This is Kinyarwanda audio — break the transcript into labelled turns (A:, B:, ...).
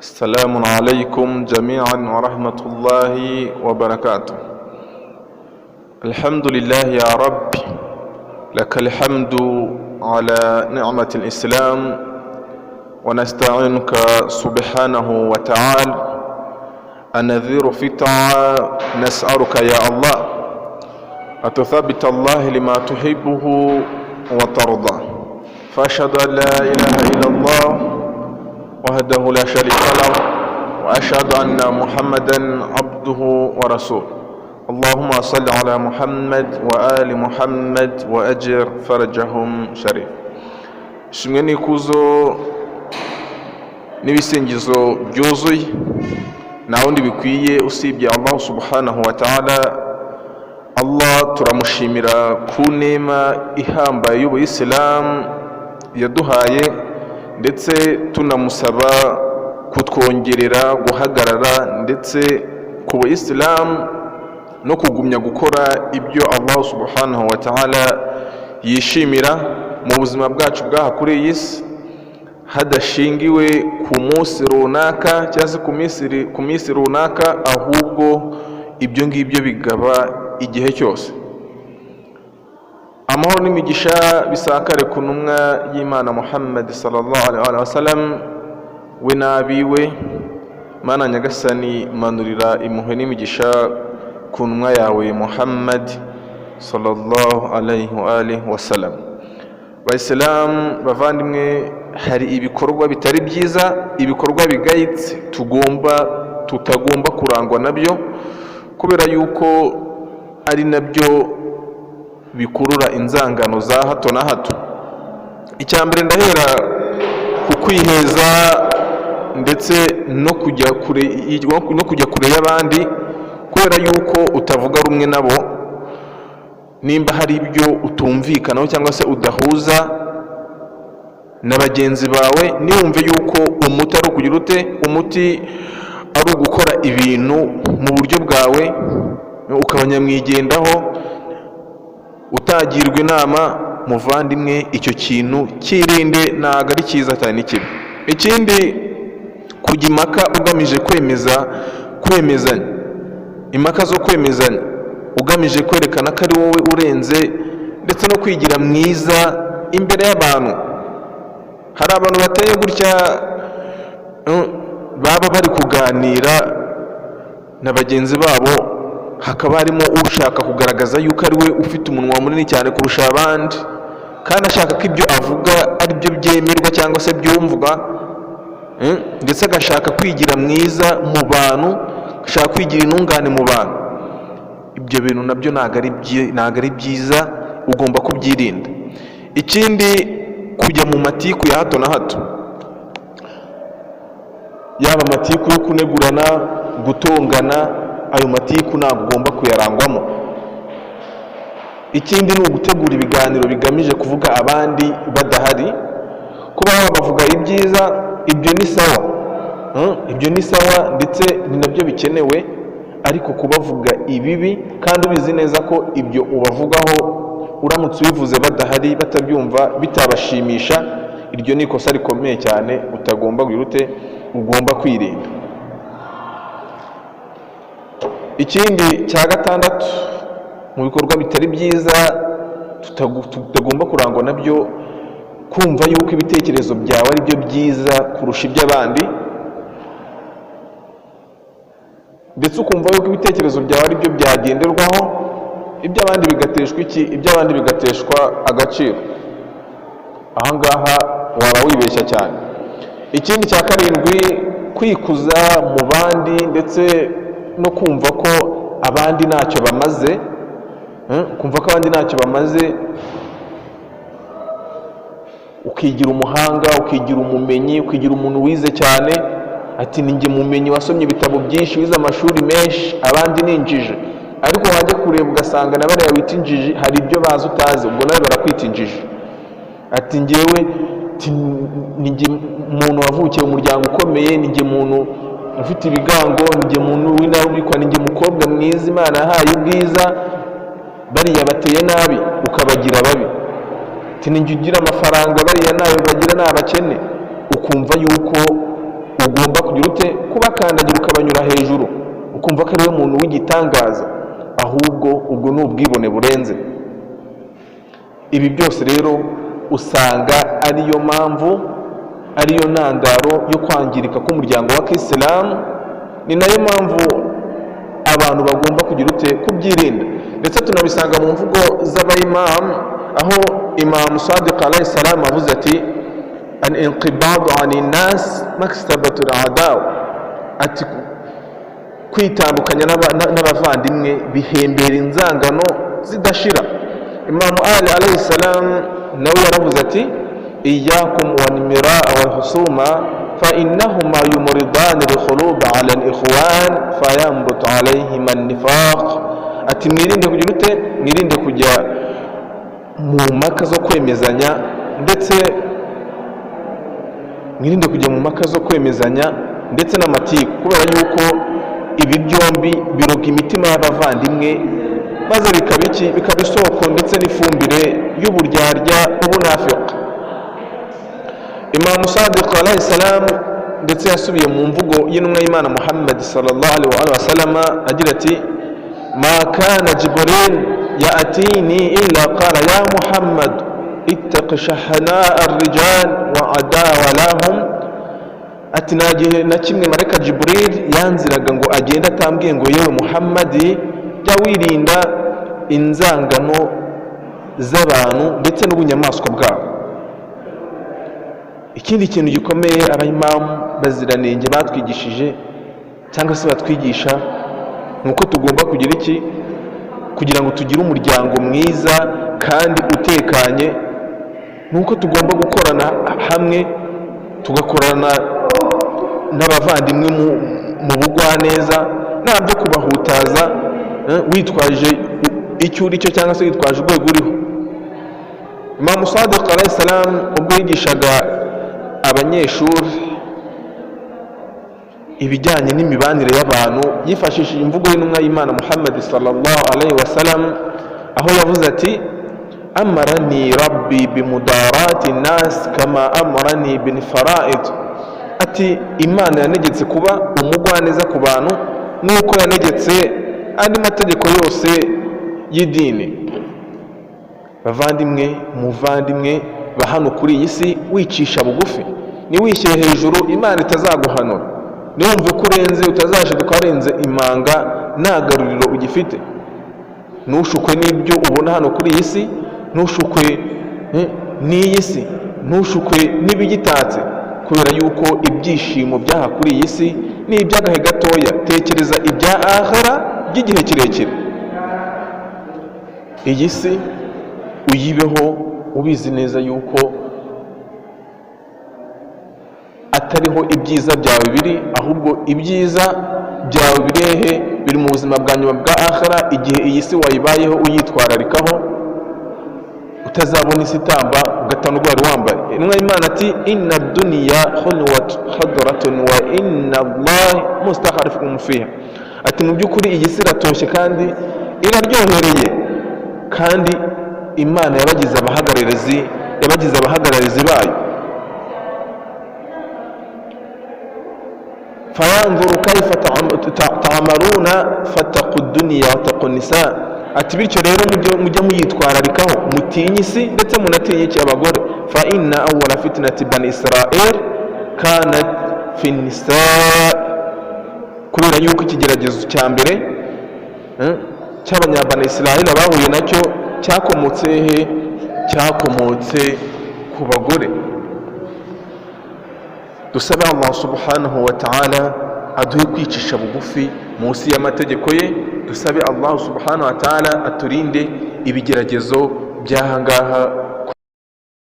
A: السلام عليكم جميعا ورحمة الله وبركاته. الحمد لله يا رب، لك الحمد على نعمة الإسلام، ونستعينك سبحانه وتعالى النذير في الطاعة. نسألك يا الله أتثبت الله لما تحبه وترضى، فأشهد أن لا إله إلا الله وحده لا شريك له، وأشهد أن محمدا عبده ورسوله. اللهم صل على محمد وآل محمد وأجر فرجهم شريف. Ishimwe n'ikuzo n'ibisingizo byuzuye nta wundi bikwiye usibye Allah subhanahu wa ta'ala. Allah turamushimira ku nema ihambaye y'Ubuyisilamu yaduhaye, ndetse tunamusaba kutwongerera guhagarara ndetse ku Buyisilamu no kugumya gukora ibyo Allah subhanahu wa ta'ala yishimira mu buzima bwacu bwaha kuri iyi si, hadashingiwe ku munsi runaka cyangwa se ku minsi runaka, ahubwo ibyo ngibyo bigaba igihe cyose. Amahoro n'imigisha bisakare ku ntumwa y'Imana Muhammad sallallahu alaihi wasallam, we n'abiwe. Mana nyagasani, manurira impuhwe n'imigisha ku ntumwa yawe Muhammad sallallahu alaihi wasallam. Bayisilamu bavandimwe, hari ibikorwa bitari byiza, ibikorwa bigayitse tutagomba kurangwa nabyo, kubera yuko ari nabyo bikurura inzangano za hato na hato. Icya mbere ndahera ku kwiheza ndetse no kujya kure y'abandi, kubera yuko utavuga rumwe nabo. Nimba hari ibyo utumvikanaho cyangwa se udahuza na bagenzi bawe, niwumve yuko umuti ari ukugira umuti ari ugukora ibintu mu buryo bwawe, ukaba nyamwigendaho utagirwa inama. Muvandimwe, icyo kintu kirinde, ntabwo ari cyiza cyane, ni kibi. Ikindi, kujya impaka ugamije kwemezanya, impaka zo kwemezanya ugamije kwerekana ko ari wowe urenze, ndetse no kwigira mwiza imbere y'abantu. Hari abantu bateye gutya, baba bari kuganira na bagenzi babo, hakaba harimo ushaka kugaragaza yuko ari we ufite umunwa munini cyane kurusha abandi, kandi ashaka ko ibyo avuga ari byo byemerwa cyangwa se byumvwa, ndetse agashaka kwigira mwiza mu bantu, agashaka kwigira intungane mu bantu. Ibyo bintu nabyo ntabwo ari byiza, ugomba kubyirinda. Ikindi, kujya mu matiku ya hato na hato, yaba amatiku yo kunegurana, gutongana, ayo matiku ntabwo ugomba kuyarangwamo. Ikindi ni ugutegura ibiganiro bigamije kuvuga abandi badahari. Kuba bavuga ibyiza, ibyo ni sawa, ibyo ni sawa, ndetse ni nabyo bikenewe. Ariko kubavuga ibibi kandi ubizi neza ko ibyo ubavugaho, uramutse ubivuze badahari, batabyumva, bitabashimisha, iryo ni ikosa rikomeye cyane utagomba ugomba kwirinda. Ikindi cya gatandatu, mu bikorwa bitari byiza tutagomba kurangwa nabyo, kumva yuko ibitekerezo byawe ari byo byiza kurusha iby'abandi, ndetse ukumva yuko ibitekerezo byawe ari byo byagenderwaho, iby'abandi bigateshwa iby'abandi bigateshwa agaciro. Ahangaha waba wibeshya cyane. Ikindi cya karindwi, kwikuza mu bandi ndetse no kumva ko abandi ntacyo bamaze, ukigira umuhanga, ukigira umumenyi, ukigira umuntu wize cyane. Ati, ninjye mumenyi wasomye ibitabo byinshi, wize amashuri menshi, abandi ni injiji. Ariko wajya kureba ugasanga na bariya wita injiji hari ibyo bazi utazi, ubwo nawe barakwita injiji. Ati, njyewe ninjye muntu wavukiye mu muryango ukomeye, ninjye muntu ufite ibigango, ninjye muntu w'intarumikwa, ninjye mukobwa mwiza Imana yahaye ubwiza. Bariya bateye nabi ukabagira babi. Ati, ninjye ugira amafaranga, bariya nawe bagira ni abakene. Ukumva yuko ugomba kugira ute kubakandagira ukabanyura hejuru ukumva ko ariwe muntu w'igitangaza, ahubwo ubwo ni ubwibone burenze. Ibi byose rero usanga ariyo mpamvu, ariyo ntandaro yo kwangirika k'umuryango wa Kisilamu. Ni nayo mpamvu abantu bagomba kugira ute kubyirinda, ndetse tunabisanga mu mvugo z'abayimamu, aho Imam Sadiq alayhi salam avuze ati al-inqibadu ani nas maktabatu al-adaw, ati kwitandukanya n'abavandimwe bihembera inzangano zidashira. Imam Ali alayhi salam nawe yaravuze ati iyyakum wal-miraa wal-husuma fa innahuma yumridani al-khulub ala al-ikhwan fayambut alayhim an-nifaq. Ati mwirinde kugira ute, mwirinde kujya mu mpaka zo kwemezanya, ndetse mwirinde kujya mu mpaka zo kwemezanya ndetse n'amatiku, kubera yuko ibi byombi biroga imitima y'abavandimwe, maze bikaba isoko ndetse n'ifumbire y'uburyarya n'ubunafiki. Imam Sadiq alayhi salam ndetse yasubiye mu mvugo y'intumwa y'Imana Muhammad sallallahu alaihi wa sallam agira ati ma kana Jibril ya'tini illa qala ya Muhammad ittaqi shahana ar-rijal wa adawa lahum. Ati nagihe na kimwe mareka Jibril yanziraga ngo agenda atambwiye ngo yewe Muhammadi jya wirinda inzangano z'abantu ndetse n'ubunyamaswa bwabo. Ikindi kintu gikomeye abayimamu baziranenge batwigishije cyangwa se batwigisha nuko tugomba kugira iki, kugira ngo tugire umuryango mwiza kandi utekanye, nuko tugomba gukorana hamwe, tugakorana n'abavandimwe mu bugwaneza, nta byo kubahutaza witwaje icyo uri cyo cyangwa se witwaje urwego uriho. Imam Sadiq alayhi salam ubwo yigishaga abanyeshuri ibijyanye n'imibanire y'abantu yifashishije imvugo y'intumwa y'Imana Muhammad sallallahu alaihi wasallam, aho yavuze ati amarani rabbi bimudarati nas kama amarani bin fara'id. Ati Imana yanegetse kuba umugwaneza ku bantu nk'uko yanegetse andi mategeko yose y'idini. Bavandimwe, muvandimwe ba hano kuri iyi si, wicisha bugufi, niwishyire hejuru Imana itazaguhanura. Niwumve ko urenze utazashiduka warenze imanga nta garuriro ugifite. Ntushukwe n'ibyo ubona hano kuri iyi si, ntushukwe n'iyi si, ntushukwe n'ibigitatse, kubera yuko ibyishimo by'aha kuri iyi si ni iby'agahe gatoya. Tekereza ibya akhera by'igihe kirekire. Iyi si uyibeho ubizi neza yuko atariho ibyiza byawe biri, ahubwo ibyiza byawe birehe biri mu buzima bwa nyuma bwa akhera, igihe iyi si wayibayeho uyitwararikaho, utazabona isi itamba ugatana urwari wambaye. Intumwa y'Imana ati inna dunya khadratun wa inna Allah mustakhlifun fiha. Ati mu by'ukuri iyi si iratoshye kandi iraryohereye, kandi Imana yabagize abahagararizi bayo. fayanzuru kayfa ta'amaruna fattaqu dunya wa taqu nisa. Ati bityo rero mujye muyitwararikaho, mutinye isi ndetse munatinye iki abagore. Fa inna awwala fitnati bani Israel kanat fi nisa. Kubera yuko ikigeragezo cya mbere cy'abanyabana Israel bahuye nacyo cyakomotse ku bagore. Dusabe Allah subhanahu wa ta'ala aduhe kwicisha bugufi munsi y'amategeko ye. Dusabe Allah subhanahu wa ta'ala aturinde ibigeragezo by'ahangaha